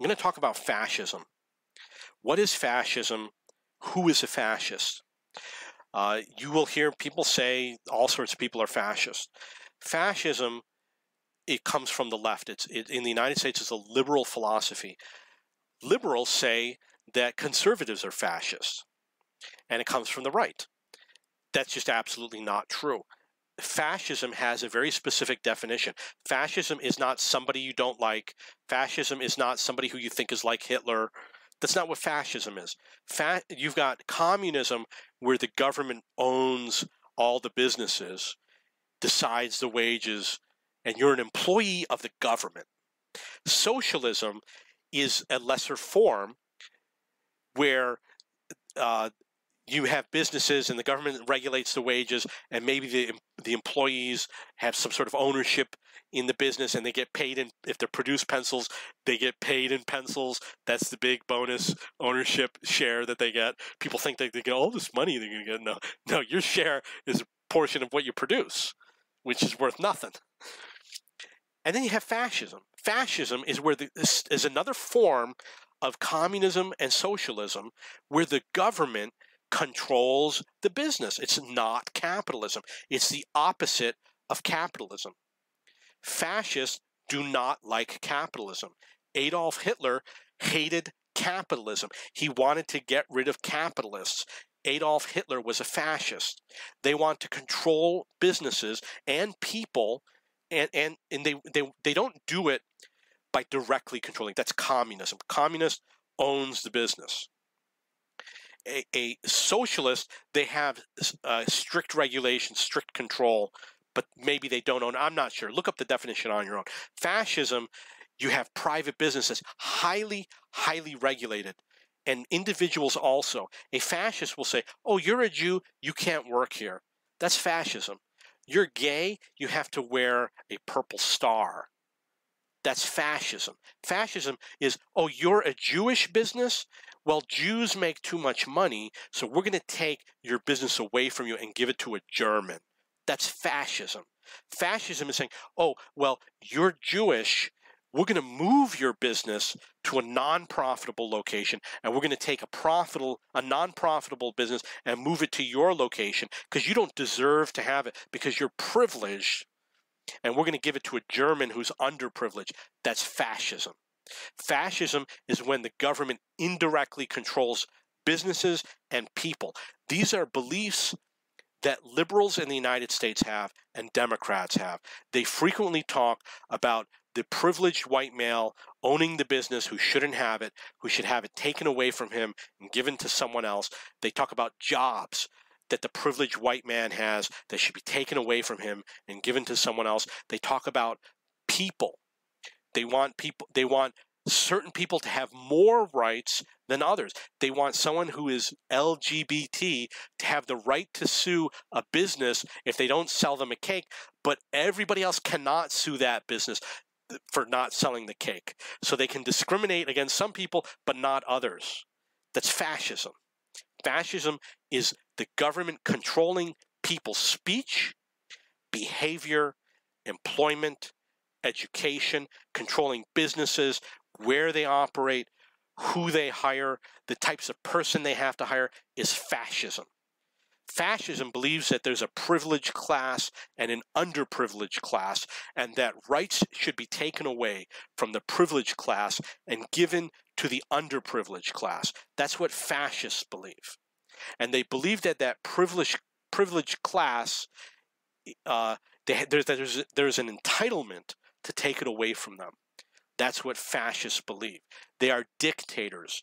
I'm going to talk about fascism. What is fascism? Who is a fascist? You will hear people say all sorts of people are fascist. Fascism, it comes from the left. In the United States, it's a liberal philosophy. Liberals say that conservatives are fascists, and it comes from the right. That's just absolutely not true. Fascism has a very specific definition. Fascism is not somebody you don't like. Fascism is not somebody who you think is like Hitler. That's not what fascism is. You've got communism, where the government owns all the businesses, decides the wages, and you're an employee of the government. Socialism is a lesser form, where you have businesses and the government regulates the wages, and maybe the employees have some sort of ownership in the business, and they get paid if they produce pencils, they get paid in pencils. That's the big bonus ownership share that they get. People think they get all this money they're going to get. No, your share is a portion of what you produce, which is worth nothing. And then you have fascism. Fascism is where is another form of communism and socialism, where the government controls the business. It's not capitalism. It's the opposite of capitalism. Fascists do not like capitalism. Adolf Hitler hated capitalism. He wanted to get rid of capitalists. Adolf Hitler was a fascist. They want to control businesses and people, and they don't do it by directly controlling. That's communism. Communist owns the business. A socialist, they have strict regulation, strict control, but maybe they don't own. I'm not sure. Look up the definition on your own. Fascism, you have private businesses, highly, highly regulated, and individuals also. A fascist will say, oh, you're a Jew, you can't work here. That's fascism. You're gay, you have to wear a purple star. That's fascism. Fascism is, oh, you're a Jewish business? Well, Jews make too much money, so we're going to take your business away from you and give it to a German. That's fascism. Fascism is saying, oh, well, you're Jewish, we're going to move your business to a non-profitable location, and we're going to take a non-profitable business and move it to your location because you don't deserve to have it because you're privileged, and we're going to give it to a German who's underprivileged. That's fascism. Fascism is when the government indirectly controls businesses and people. These are beliefs that liberals in the United States have and Democrats have. They frequently talk about the privileged white male owning the business who shouldn't have it, who should have it taken away from him and given to someone else. They talk about jobs that the privileged white man has that should be taken away from him and given to someone else. They talk about people. They want certain people to have more rights than others. They want someone who is LGBT to have the right to sue a business if they don't sell them a cake, but everybody else cannot sue that business for not selling the cake. So they can discriminate against some people, but not others. That's fascism. Fascism is the government controlling people's speech, behavior, employment, education, controlling businesses, where they operate, who they hire, the types of person they have to hire, is fascism. Fascism believes that there's a privileged class and an underprivileged class, and that rights should be taken away from the privileged class and given to the underprivileged class. That's what fascists believe. And they believe that that privileged class, there's an entitlement to take it away from them. That's what fascists believe. They are dictators.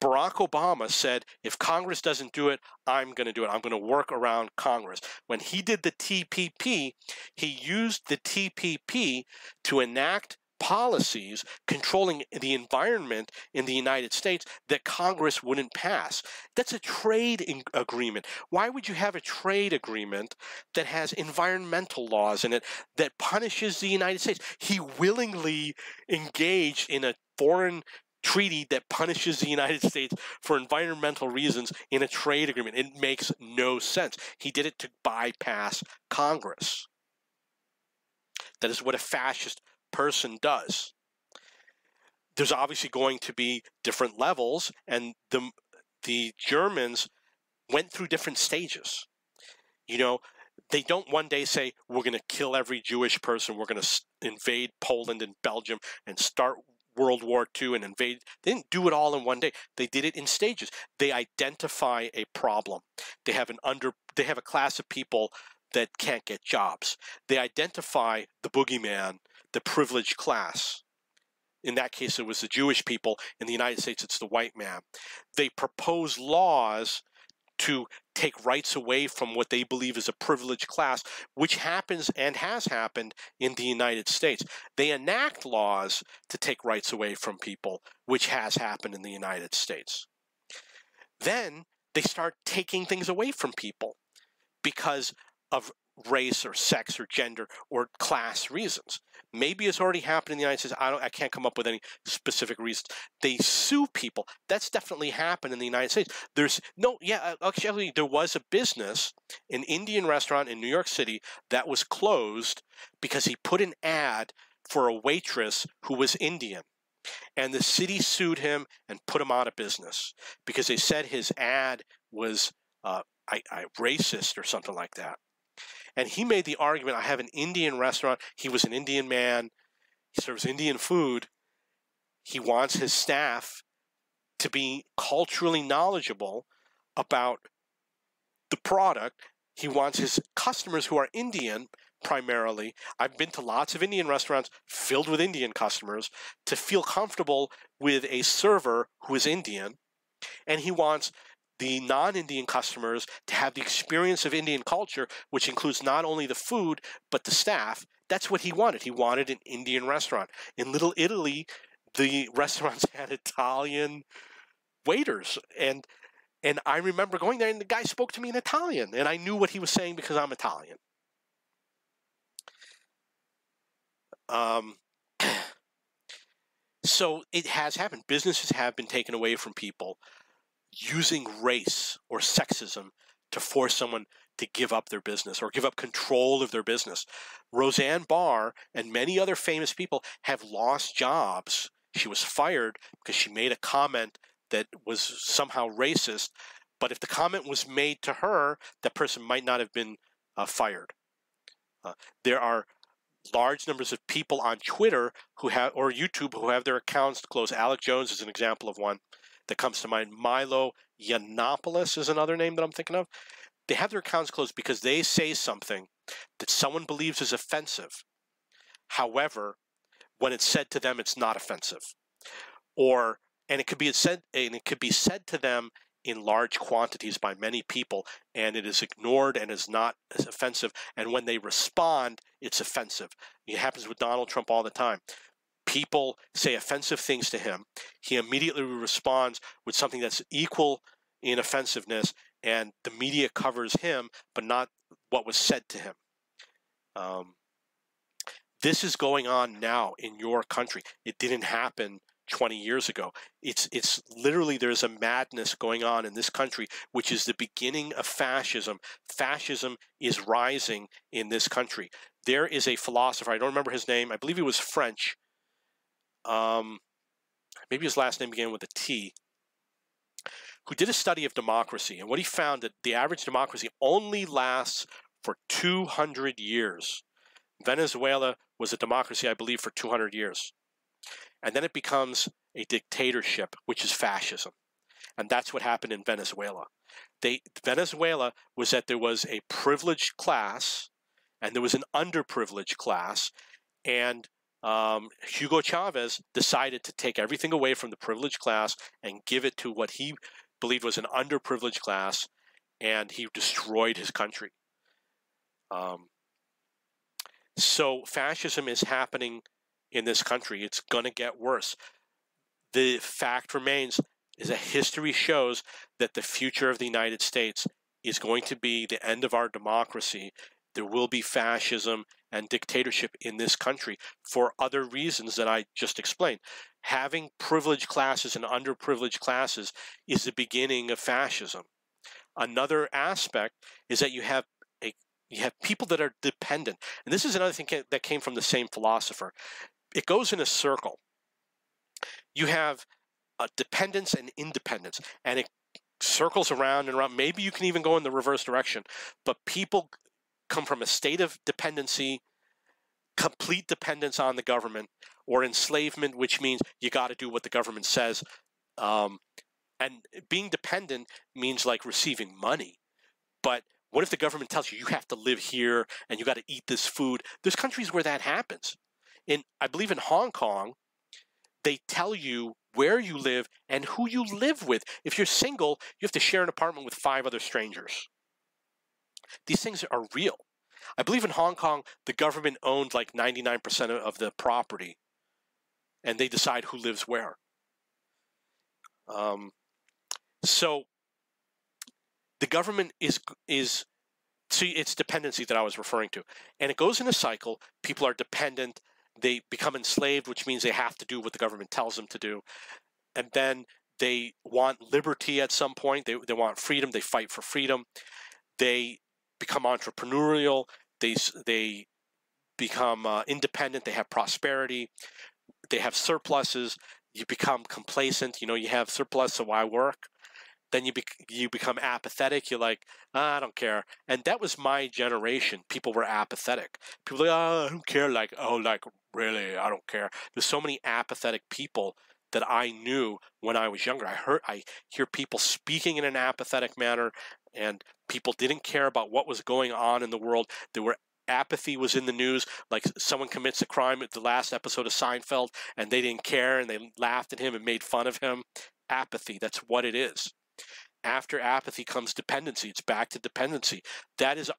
Barack Obama said, if Congress doesn't do it, I'm going to do it. I'm going to work around Congress. When he did the TPP, he used the TPP to enact policies controlling the environment in the United States that Congress wouldn't pass. That's a trade agreement. Why would you have a trade agreement that has environmental laws in it that punishes the United States? He willingly engaged in a foreign treaty that punishes the United States for environmental reasons in a trade agreement. It makes no sense. He did it to bypass Congress. That is what a fascist person does. there's obviously going to be different levels, and the Germans went through different stages. You know, they don't one day say, we're going to kill every Jewish person, we're going to invade Poland and Belgium and start World War II and invade. They didn't do it all in one day. They did it in stages. They identify a problem. They have a class of people that can't get jobs. They identify the boogeyman, the privileged class. In that case, it was the Jewish people. In the United States, it's the white man. They propose laws to take rights away from what they believe is a privileged class, which happens and has happened in the United States. They enact laws to take rights away from people, which has happened in the United States. Then they start taking things away from people because of race or sex or gender or class reasons. Maybe it's already happened in the United States. I can't come up with any specific reasons. They sue people. That's definitely happened in the United States. Actually, there was a business, an Indian restaurant in New York City that was closed because he put an ad for a waitress who was Indian. And the city sued him and put him out of business because they said his ad was racist or something like that. And he made the argument, I have an Indian restaurant. He was an Indian man. He serves Indian food. He wants his staff to be culturally knowledgeable about the product. He wants his customers who are Indian primarily. I've been to lots of Indian restaurants filled with Indian customers to feel comfortable with a server who is Indian. And he wants the non-Indian customers to have the experience of Indian culture, which includes not only the food, but the staff. That's what he wanted. He wanted an Indian restaurant. In Little Italy, the restaurants had Italian waiters. And I remember going there, and the guy spoke to me in Italian, and I knew what he was saying because I'm Italian. So it has happened. Businesses have been taken away from people using race or sexism to force someone to give up their business or give up control of their business. Roseanne Barr and many other famous people have lost jobs. She was fired because she made a comment that was somehow racist, but if the comment was made to her, that person might not have been fired. There are large numbers of people on Twitter or YouTube who have their accounts closed. Alec Jones is an example of one that comes to mind. Milo Yiannopoulos is another name that I'm thinking of. They have their accounts closed because they say something that someone believes is offensive. However, when it's said to them, it's not offensive. And it could be said to them in large quantities by many people, and it is ignored and is not as offensive. And when they respond, it's offensive. It happens with Donald Trump all the time. People say offensive things to him. He immediately responds with something that's equal in offensiveness, and the media covers him, but not what was said to him. This is going on now in your country. It didn't happen 20 years ago. It's literally, there's a madness going on in this country, which is the beginning of fascism. Fascism is rising in this country. There is a philosopher, I don't remember his name, I believe he was French. Maybe his last name began with a T, who did a study of democracy. And what he found that the average democracy only lasts for 200 years. Venezuela was a democracy, I believe, for 200 years. And then it becomes a dictatorship, which is fascism. And that's what happened in Venezuela. Venezuela was that there was a privileged class and there was an underprivileged class. And Hugo Chavez decided to take everything away from the privileged class and give it to what he believed was an underprivileged class, and he destroyed his country. So fascism is happening in this country. It's going to get worse. The fact remains is that history shows that the future of the United States is going to be the end of our democracy. There will be fascism and dictatorship in this country for other reasons that I just explained. Having privileged classes and underprivileged classes is the beginning of fascism. Another aspect is that you have people that are dependent. And this is another thing that came from the same philosopher. It goes in a circle. You have dependence and independence, and it circles around and around. Maybe you can even go in the reverse direction, but people come from a state of dependency, complete dependence on the government, or enslavement, which means you got to do what the government says. And being dependent means like receiving money. But what if the government tells you you have to live here and you got to eat this food? There's countries where that happens. I believe in Hong Kong, they tell you where you live and who you live with. If you're single, you have to share an apartment with 5 other strangers. These things are real. I believe in Hong Kong, the government owned like 99% of the property, and they decide who lives where. So the government is see, it's dependency that I was referring to, and it goes in a cycle. People are dependent. They become enslaved, which means they have to do what the government tells them to do. And then they want liberty at some point. They want freedom. They fight for freedom. They become entrepreneurial. They become independent. They have prosperity. They have surpluses. You become complacent. You know, you have surplus, so why work? Then you become apathetic. You're like, I don't care. And that was my generation. People were apathetic. People were like, oh, I don't care. Like, oh, like, really, I don't care. There's so many apathetic people that I knew when I was younger. I hear people speaking in an apathetic manner, and people didn't care about what was going on in the world. Apathy was in the news, like someone commits a crime at the last episode of Seinfeld, and they didn't care, and they laughed at him and made fun of him. Apathy, that's what it is. After apathy comes dependency. It's back to dependency. That is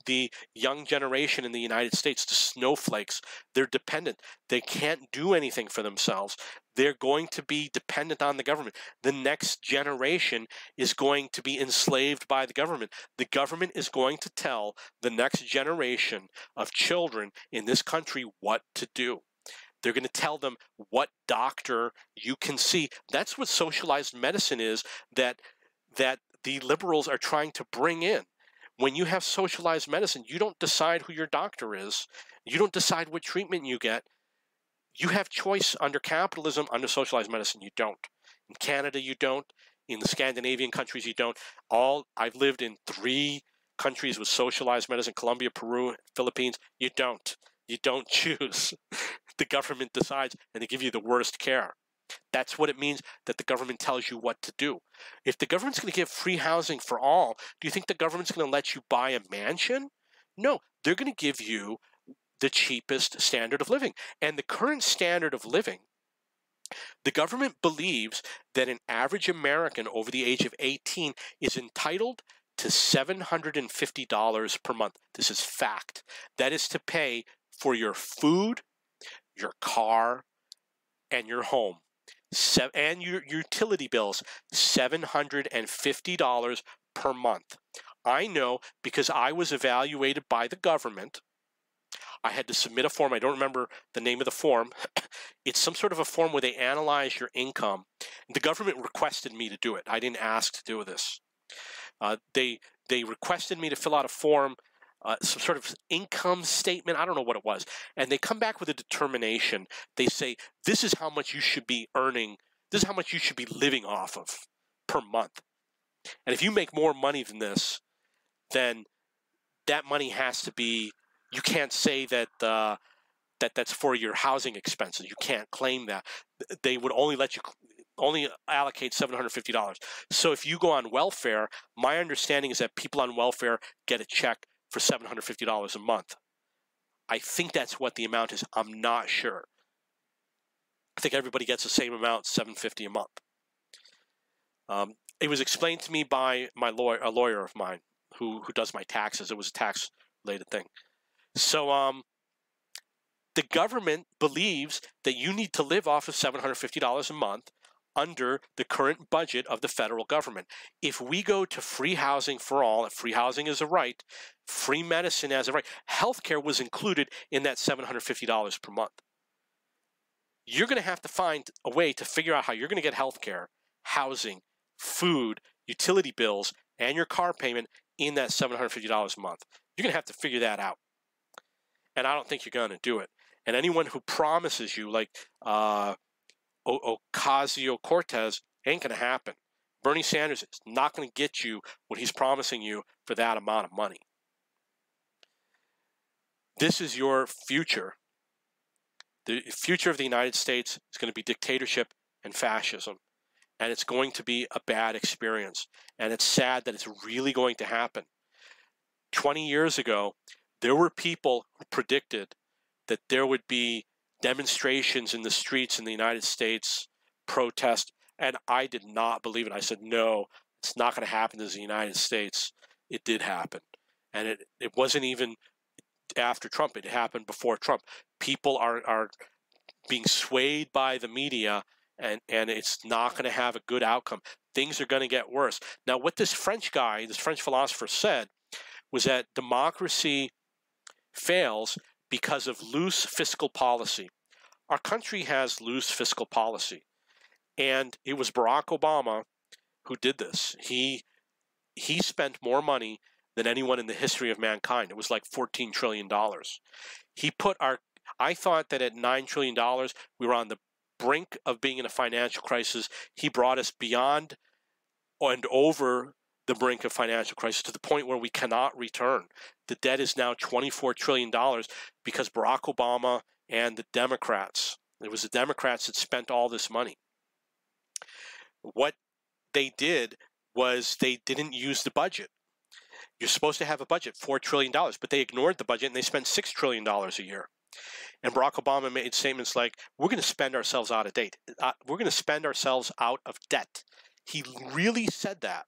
the young generation in the United States, the snowflakes. They're dependent. They can't do anything for themselves. They're going to be dependent on the government. The next generation is going to be enslaved by the government. The government is going to tell the next generation of children in this country what to do. They're going to tell them what doctor you can see. That's what socialized medicine is, that the liberals are trying to bring in. When you have socialized medicine, you don't decide who your doctor is. You don't decide what treatment you get. You have choice under capitalism. Under socialized medicine, you don't. In Canada, you don't. In the Scandinavian countries, you don't. I've lived in 3 countries with socialized medicine: Colombia, Peru, Philippines. You don't. You don't choose. The government decides, and they give you the worst care. That's what it means that the government tells you what to do. If the government's going to give free housing for all, do you think the government's going to let you buy a mansion? No, they're going to give you the cheapest standard of living. And the current standard of living, the government believes that an average American over the age of 18 is entitled to $750 per month. This is fact. That is to pay for your food, your car, and your home. And your utility bills, $750 per month. I know because I was evaluated by the government. I had to submit a form. I don't remember the name of the form. It's some sort of a form where they analyze your income. The government requested me to do it. I didn't ask to do this. They requested me to fill out a form, some sort of income statement. I don't know what it was. And they come back with a determination. They say, this is how much you should be earning. This is how much you should be living off of per month. And if you make more money than this, then that money has to be, you can't say that that's for your housing expenses. You can't claim that. They would only let you allocate $750. So if you go on welfare, my understanding is that people on welfare get a check for $750 a month. I think that's what the amount is. I'm not sure. I think everybody gets the same amount, $750 a month. It was explained to me by a lawyer of mine who does my taxes. It was a tax-related thing. So the government believes that you need to live off of $750 a month under the current budget of the federal government. If we go to free housing for all, if free housing is a right, free medicine as a right, healthcare was included in that $750 per month. You're going to have to find a way to figure out how you're going to get healthcare, housing, food, utility bills, and your car payment in that $750 a month. You're going to have to figure that out. And I don't think you're going to do it. And anyone who promises you, like Ocasio-Cortez ain't going to happen. Bernie Sanders is not going to get you what he's promising you for that amount of money. This is your future. The future of the United States is going to be dictatorship and fascism. And it's going to be a bad experience. And it's sad that it's really going to happen. 20 years ago, there were people who predicted that there would be demonstrations in the streets in the United States, protest, and I did not believe it. I said, no, it's not going to happen in the United States. It did happen. And it wasn't even after Trump. It happened before Trump. People are being swayed by the media, and it's not going to have a good outcome. Things are going to get worse. Now, what this French guy, this French philosopher said was that democracy fails because of loose fiscal policy. Our country has loose fiscal policy. And it was Barack Obama who did this. He spent more money than anyone in the history of mankind. It was like $14 trillion. He put I thought that at $9 trillion, we were on the brink of being in a financial crisis. He brought us beyond and over the brink of financial crisis to the point where we cannot return. The debt is now $24 trillion because Barack Obama and the Democrats, it was the Democrats that spent all this money. What they did was they didn't use the budget. You're supposed to have a budget, $4 trillion, but they ignored the budget and they spent $6 trillion a year. And Barack Obama made statements like, we're going to spend ourselves out of debt. We're going to spend ourselves out of debt. He really said that.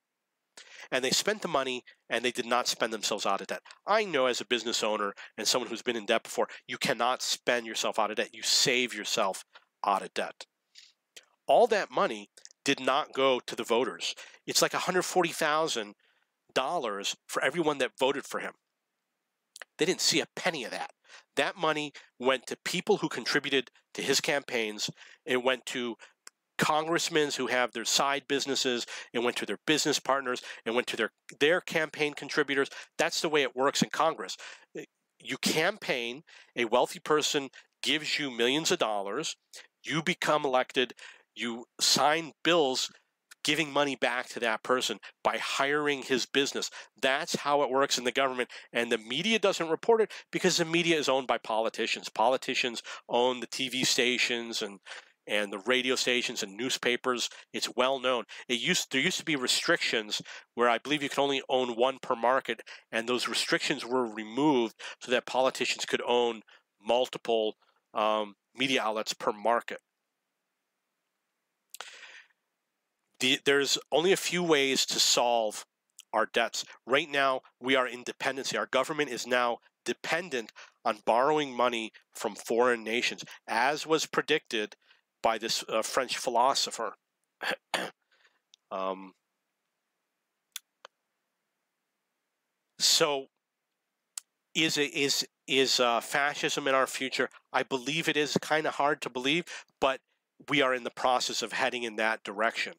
And they spent the money and they did not spend themselves out of debt. I know as a business owner and someone who's been in debt before, you cannot spend yourself out of debt. You save yourself out of debt. All that money did not go to the voters. It's like $140,000 for everyone that voted for him. They didn't see a penny of that. That money went to people who contributed to his campaigns. It went to congressmen who have their side businesses. It went to their business partners. It went to their campaign contributors. That's the way it works in Congress. You campaign, a wealthy person gives you millions of dollars, you become elected, you sign bills giving money back to that person by hiring his business. That's how it works in the government. And the media doesn't report it because the media is owned by politicians. Politicians own the TV stations and the radio stations and newspapers. It's well known. There used to be restrictions where I believe you could only own one per market, and those restrictions were removed so that politicians could own multiple media outlets per market. There's only a few ways to solve our debts. Right now, we are in dependency. Our government is now dependent on borrowing money from foreign nations, as was predicted by this French philosopher. So, is fascism in our future? I believe it is. Kind of hard to believe, but we are in the process of heading in that direction.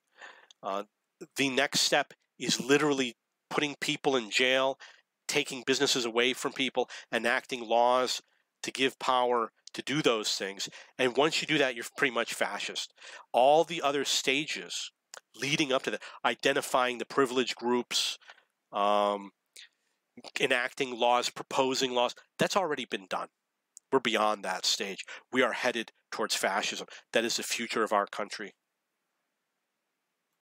The next step is literally putting people in jail, taking businesses away from people, enacting laws to give power to do those things. And once you do that, you're pretty much fascist. All the other stages leading up to that, identifying the privileged groups, enacting laws, proposing laws, that's already been done. We're beyond that stage. We are headed towards fascism. That is the future of our country.